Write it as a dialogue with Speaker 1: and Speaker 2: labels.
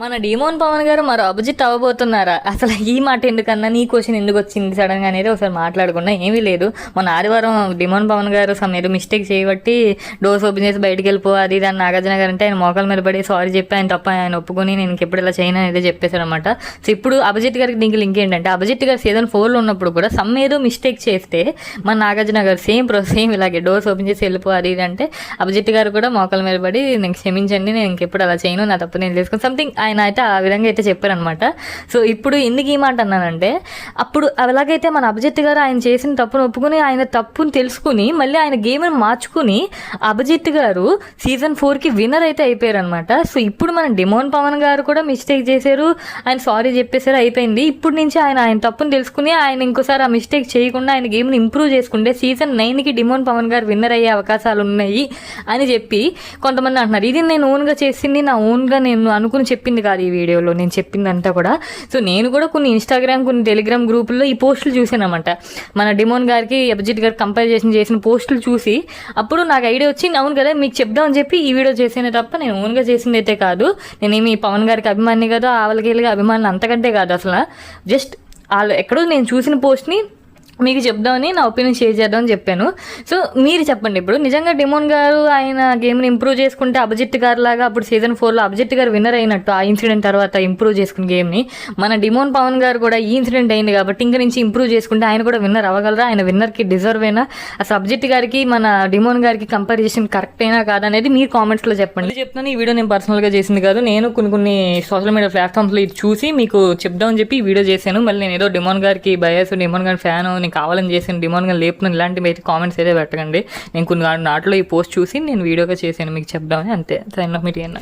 Speaker 1: మన డీమోన్ పవన్ గారు మరో అభిజిత్ అవ్వబోతున్నారా? అసలు ఈ మాట ఎందుకన్నా, నీ క్వశ్చన్ ఎందుకు వచ్చింది సడన్ గా అనేది ఒకసారి మాట్లాడుకున్నా. ఏమీ లేదు, మన ఆదివారం డీమోన్ పవన్ గారు ఏదో మిస్టేక్ చేయబట్టి డోర్స్ ఓపెన్ చేసి బయటికి వెళ్ళిపో అది దాన్ని నాగార్జున గారు అంటే ఆయన మోకాల మీద పడి సారీ చెప్పి ఆయన తప్ప ఆయన ఒప్పుకొని నేను ఎప్పుడు ఇలా చేయను అనేది చెప్పేశారు అనమాట. సో ఇప్పుడు అభిజిత్ గారికి దీనికి లింక్ ఏంటంటే, అభిజిత్ గారు సీజన్ 4లో ఉన్నప్పుడు కూడా ఏదో మిస్టేక్ చేస్తే మన నాగార్జున గారు సేమ్ ఇలాగే డోర్స్ ఓపెన్ చేసి వెళ్ళిపో అది ఇది అంటే అభిజిత్ గారు కూడా మోకాల మీద పడి నేను క్షమించండి, నేను ఇంకెప్పుడు అలా చేయను, నా తప్పు నేను చేసుకుని సంథింగ్ ఆయన అయితే ఆ విధంగా అయితే చెప్పారనమాట. సో ఇప్పుడు ఎందుకు ఈ మాట అన్నానంటే, అప్పుడు అలాగైతే మన అభిజిత్ గారు ఆయన చేసిన తప్పును ఒప్పుకుని ఆయన తప్పుని తెలుసుకుని మళ్ళీ ఆయన గేమ్ని మార్చుకుని అభిజిత్ గారు సీజన్ 4కి విన్నర్ అయితే అయిపోయారనమాట. సో ఇప్పుడు మన డీమోన్ పవన్ గారు కూడా మిస్టేక్ చేశారు, ఆయన సారీ చెప్పేశారు, అయిపోయింది. ఇప్పుడు నుంచి ఆయన తప్పుని తెలుసుకుని ఆయన ఇంకోసారి ఆ మిస్టేక్ చేయకుండా ఆయన గేమ్ని ఇంప్రూవ్ చేసుకుంటే సీజన్ 9కి డీమోన్ పవన్ గారు విన్నర్ అయ్యే అవకాశాలు ఉన్నాయి అని చెప్పి కొంతమంది అంటున్నారు. ఇది నేను ఓన్గా చేసింది, నా ఓన్గా నేను అనుకుని చెప్పింది కాదు ఈ వీడియోలో, నేను చెప్పిందంతా కూడా. సో నేను కూడా కొన్ని ఇన్స్టాగ్రామ్ కొన్ని టెలిగ్రామ్ గ్రూపుల్లో ఈ పోస్టులు చూసాను అనమాట. మన డీమోన్ గారికి అభిజిత్ గారికి కంపారిజేషన్ చేసిన పోస్టులు చూసి అప్పుడు నాకు ఐడియా వచ్చి అవును కదా మీకు చెప్దామని చెప్పి ఈ వీడియో చేసేనే తప్ప నేను ఓన్గా చేసింది అయితే కాదు. నేనేమి పవన్ గారికి అభిమాని కదా, ఆవలకేళ్ళగా అభిమానులు అంతకంటే కాదు. అసలు జస్ట్ వాళ్ళు ఎక్కడో నేను చూసిన పోస్ట్ని మీకు చెప్దామని నా ఒపీనియన్ షేర్ చేద్దామని చెప్పాను. సో మీరు చెప్పండి, ఇప్పుడు నిజంగా డీమోన్ గారు ఆయన గేమ్ని ఇంప్రూవ్ చేసుకుంటే అభిజిత్ గారు లాగా అప్పుడు సీజన్ 4లో అభిజిత్ గారు విన్నర్ అయినట్టు ఆ ఇన్సిడెంట్ తర్వాత ఇంప్రూవ్ చేసుకున్న గేమ్ని మన డీమోన్ పవన్ గారు కూడా ఈ ఇన్సిడెంట్ అయింది కాబట్టి ఇంక నుంచి ఇంప్రూవ్ చేసుకుంటే ఆయన కూడా విన్నర్ అవ్వగలరా? ఆయన విన్నర్కి డిజర్వ్ అయినా? అసలు అభిజిత్ గారికి మన డీమోన్ గారికి కంపారిజేషన్ కరెక్ట్ అయినా కాదనేది మీరు కామెంట్స్లో చెప్పండి. చెప్తాను, ఈ వీడియో నేను పర్సనల్గా చేసింది కాదు, నేను కొన్ని సోషల్ మీడియా ప్లాట్ఫామ్స్లో ఇది చూసి మీకు చెప్దామని చెప్పి ఈ వీడియో చేశాను. మళ్ళీ నేను ఏదో డీమోన్ గారికి బయాస్, డీమోన్ గారి ఫ్యాన్, నేను కావాలని చేసిన డిమాండ్ గా లేపుతున్నాను ఇలాంటివి అయితే కామెంట్స్ అయితే పెట్టకండి. నేను కొన్ని నాట్లో ఈ పోస్ట్ చూసి నేను వీడియోగా చేశాను మీకు చెప్దామని, అంతే.